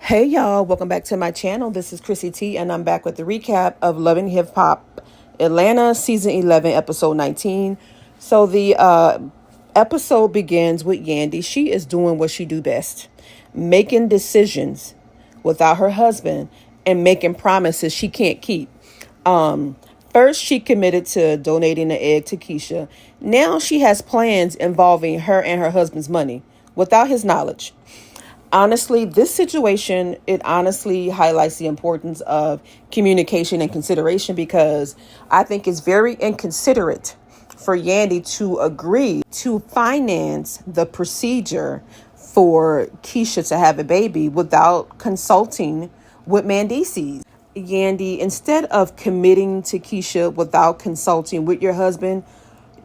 Hey y'all, welcome back to my channel. This is Chrissy T and I'm back with the recap of Loving Hip Hop Atlanta season 11 episode 19. So the episode begins with Yandy. She is doing what she do best, making decisions without her husband and making promises she can't keep. First, she committed to donating an egg to Kisha. Now she has plans involving her and her husband's money without his knowledge. Honestly, this situation, it honestly highlights the importance of communication and consideration, because I think it's very inconsiderate for Yandy to agree to finance the procedure for Kisha to have a baby without consulting with Mendeecees. Yandy, instead of committing to Kisha without consulting with your husband,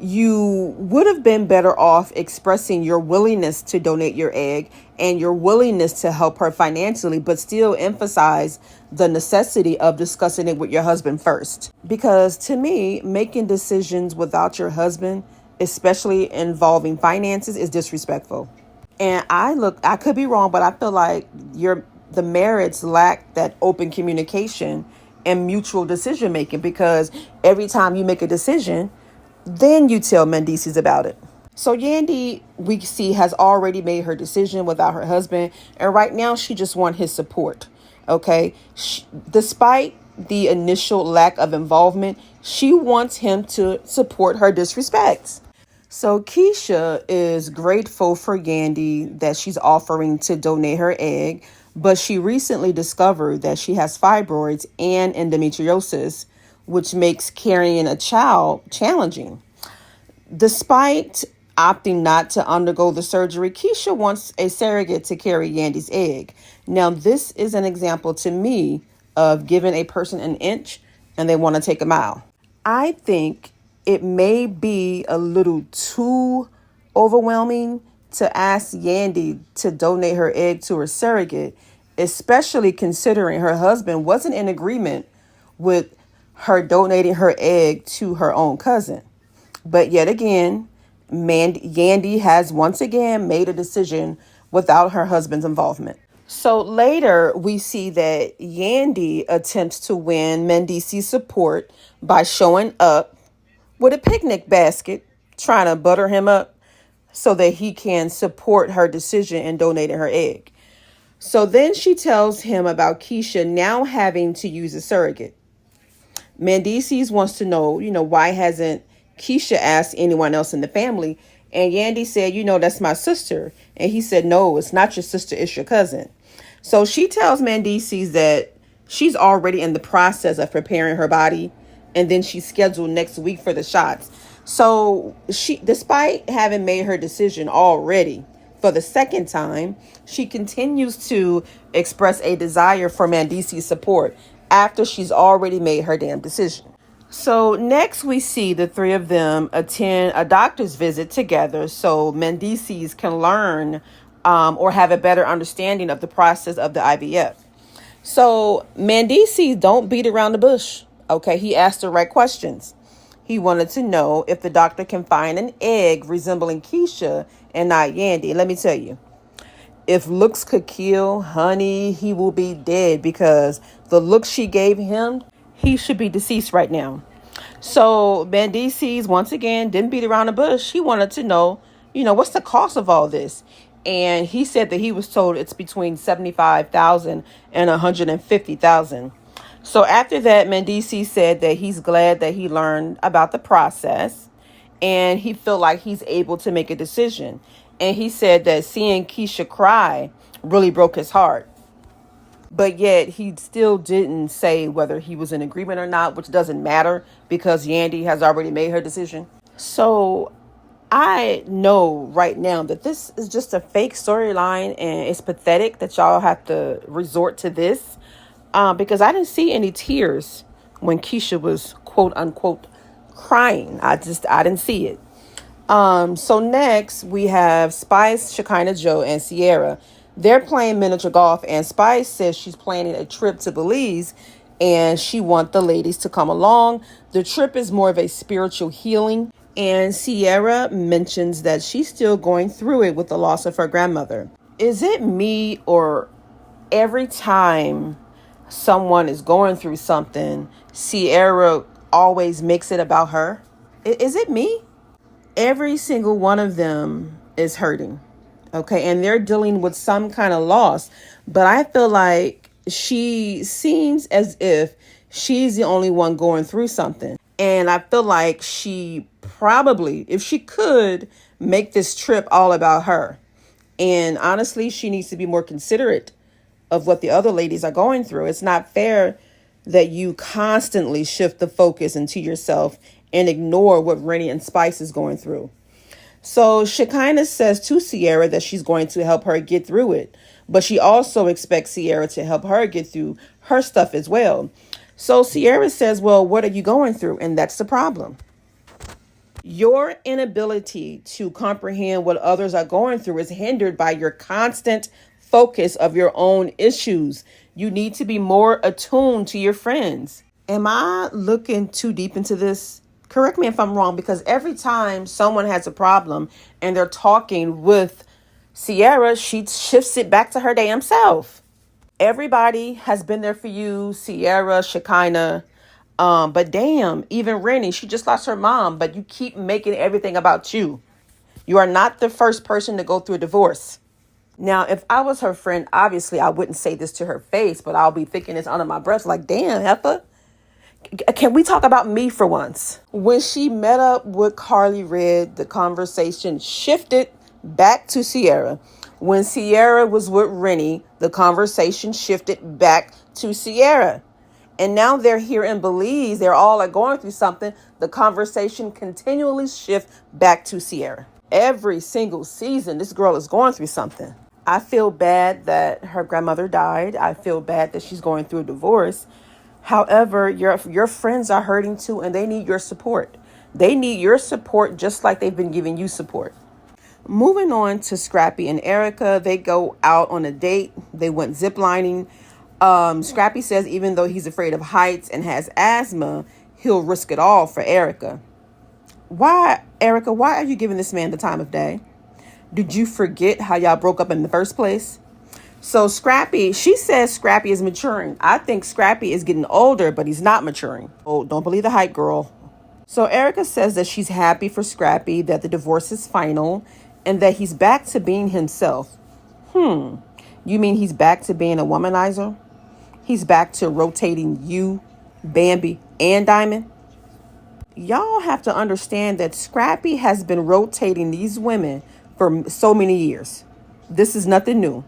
you would have been better off expressing your willingness to donate your egg and your willingness to help her financially, but still emphasize the necessity of discussing it with your husband first. Because to me, making decisions without your husband, especially involving finances, is disrespectful. And I could be wrong, but I feel like the marriage lack that open communication and mutual decision making, because every time you make a decision, then you tell Mendeecees about it. So Yandy, we see, has already made her decision without her husband. And right now, she just wants his support. Okay. Despite the initial lack of involvement, she wants him to support her disrespects. So Kisha is grateful for Yandy that she's offering to donate her egg, but she recently discovered that she has fibroids and endometriosis, which makes carrying a child challenging. Despite opting not to undergo the surgery, Kisha wants a surrogate to carry Yandy's egg. Now, this is an example to me of giving a person an inch and they want to take a mile. I think it may be a little too overwhelming to ask Yandy to donate her egg to her surrogate, especially considering her husband wasn't in agreement with her donating her egg to her own cousin. But yet again, Yandy has once again made a decision without her husband's involvement. So later, we see that Yandy attempts to win Mendeecees' support by showing up with a picnic basket, trying to butter him up so that he can support her decision in donating her egg. So then she tells him about Kisha now having to use a surrogate. Mendeecees wants to know, why hasn't Kisha asked anyone else in the family? And Yandy said, that's my sister. And he said, no, it's not your sister, it's your cousin. So she tells Mendeecees that she's already in the process of preparing her body, and then she's scheduled next week for the shots. So she, despite having made her decision already for the second time, she continues to express a desire for Mendeecees' support after she's already made her damn decision. So next we see the three of them attend a doctor's visit together so Mendeecees can learn or have a better understanding of the process of the IVF. So Mendeecees don't beat around the bush. Okay, he asked the right questions. He wanted to know if the doctor can find an egg resembling Kisha and not Yandy. Let me tell you, if looks could kill, honey, he will be dead, because the look she gave him, he should be deceased right now. So Mendeecees, once again, didn't beat around the bush. He wanted to know, what's the cost of all this? And he said that he was told it's between $75,000 and $150,000. So after that, Mendeecees said that he's glad that he learned about the process and he felt like he's able to make a decision. And he said that seeing Kisha cry really broke his heart. But yet he still didn't say whether he was in agreement or not, which doesn't matter because Yandy has already made her decision. So I know right now that this is just a fake storyline, and it's pathetic that y'all have to resort to this because I didn't see any tears when Kisha was quote unquote crying. I didn't see it. So next we have Spice, Shekinah, Joe, and Sierra. They're playing miniature golf, and Spice says she's planning a trip to Belize and she wants the ladies to come along. The trip is more of a spiritual healing, and Sierra mentions that she's still going through it with the loss of her grandmother. Is it me, or Every time someone is going through something, Sierra always makes it about her. Is it me? Every single one of them is hurting. Okay. And they're dealing with some kind of loss. But I feel like she seems as if she's the only one going through something. And I feel like she probably, if she could, make this trip all about her. And honestly, she needs to be more considerate of what the other ladies are going through. It's not fair that you constantly shift the focus into yourself and ignore what Renni and Spice is going through. So Shekinah says to Sierra that she's going to help her get through it, but she also expects Sierra to help her get through her stuff as well. So Sierra says, well, what are you going through? And that's the problem. Your inability to comprehend what others are going through is hindered by your constant focus of your own issues. You need to be more attuned to your friends. Am I looking too deep into this? Correct me if I'm wrong, because every time someone has a problem and they're talking with Sierra, she shifts it back to her damn self. Everybody has been there for you, Sierra, Shekinah. But damn, even Renni, she just lost her mom, but you keep making everything about you. You are not the first person to go through a divorce. Now, if I was her friend, obviously I wouldn't say this to her face, but I'll be thinking this under my breath like, damn, Heifer, can we talk about me for once? When she met up with Karlie, the conversation shifted back to Sierra. When Sierra was with Renni, the conversation shifted back to Sierra. And now they're here in Belize. They're all like going through something. The conversation continually shifts back to Sierra. Every single season, this girl is going through something. I feel bad that her grandmother died. I feel bad that she's going through a divorce. However, your friends are hurting too, and they need your support. They need your support just like they've been giving you support. Moving on to Scrappy and Erica, they go out on a date. They went ziplining. Scrappy says even though he's afraid of heights and has asthma, he'll risk it all for Erica. Why, Erica, why are you giving this man the time of day? Did you forget how y'all broke up in the first place? So Scrappy, she says Scrappy is maturing. I think Scrappy is getting older, but he's not maturing. Oh, don't believe the hype, girl. So Erica says that she's happy for Scrappy, that the divorce is final, and that he's back to being himself. You mean he's back to being a womanizer? He's back to rotating you, Bambi, and Diamond? Y'all have to understand that Scrappy has been rotating these women for so many years. This is nothing new.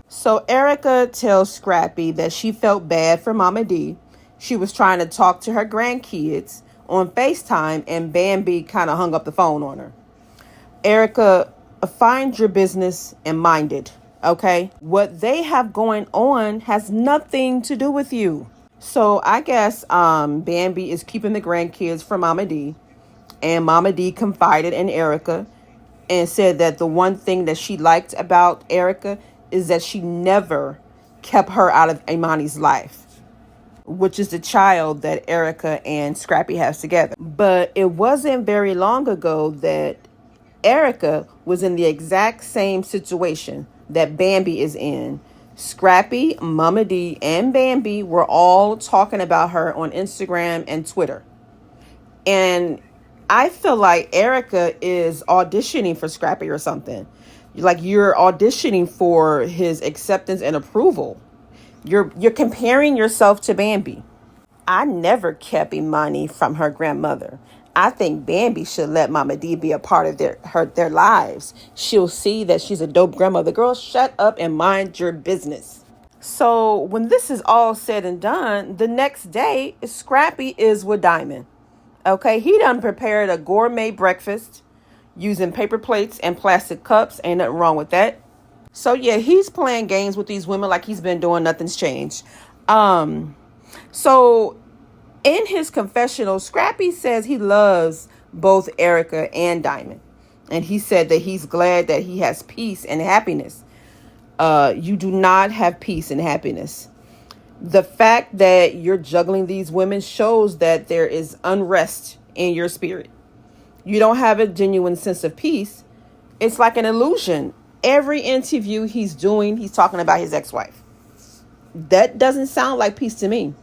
So Erica tells Scrappy that she felt bad for Mama D. She was trying to talk to her grandkids on FaceTime and Bambi kind of hung up the phone on her. Erica, find your business and mind it, okay? What they have going on has nothing to do with you. So I guess Bambi is keeping the grandkids from Mama D. And Mama D confided in Erica and said that the one thing that she liked about Erica is that she never kept her out of Imani's life, which is the child that Erica and Scrappy has together. But it wasn't very long ago that Erica was in the exact same situation that Bambi is in. Scrappy, Mama D, and Bambi were all talking about her on Instagram and Twitter. And I feel like Erica is auditioning for Scrappy or something. Like you're auditioning for his acceptance and approval. You're comparing yourself to Bambi. I never kept Imani from her grandmother. I think Bambi should let Mama D be a part of their lives. She'll see that she's a dope grandmother. Girl, shut up and mind your business. So when this is all said and done, the next day, Scrappy is with Diamond. Okay, he done prepared a gourmet breakfast using paper plates and plastic cups. Ain't nothing wrong with that. So yeah, he's playing games with these women like he's been doing. Nothing's changed. So in his confessional, Scrappy says he loves both Erica and Diamond. And he said that he's glad that he has peace and happiness. You do not have peace and happiness. The fact that you're juggling these women shows that there is unrest in your spirit. You don't have a genuine sense of peace. It's like an illusion. Every interview he's doing, he's talking about his ex-wife. That doesn't sound like peace to me.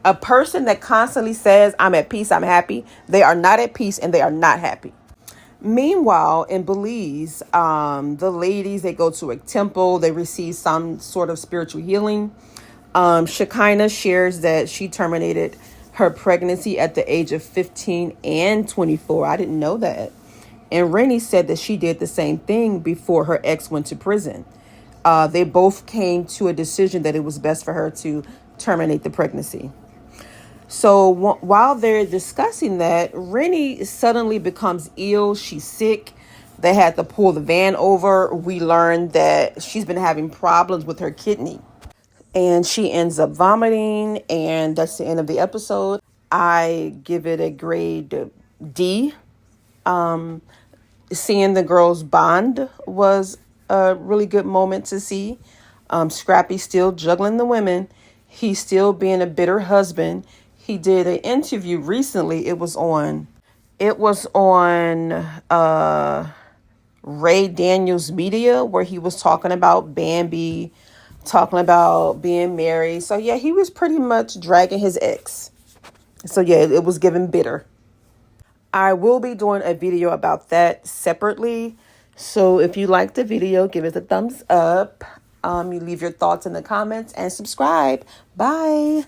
A person that constantly says, I'm at peace, I'm happy, they are not at peace and they are not happy. Meanwhile, in Belize, the ladies, they go to a temple, they receive some sort of spiritual healing. Shekinah shares that she terminated her pregnancy at the age of 15 and 24. I didn't know that. And Renni said that she did the same thing before her ex went to prison. They both came to a decision that it was best for her to terminate the pregnancy. So while they're discussing that, Renni suddenly becomes ill. She's sick. They had to pull the van over. We learned that she's been having problems with her kidney. And she ends up vomiting. And that's the end of the episode. I give it a grade D. Seeing the girls bond was a really good moment to see. Scrappy still juggling the women. He's still being a bitter husband. He did an interview recently. It was on Ray Daniels Media, where he was talking about Bambi, talking about being married. So yeah, he was pretty much dragging his ex. So yeah, it was given bitter. I will be doing a video about that separately. So if you like the video, give it a thumbs up. You leave your thoughts in the comments and subscribe. Bye.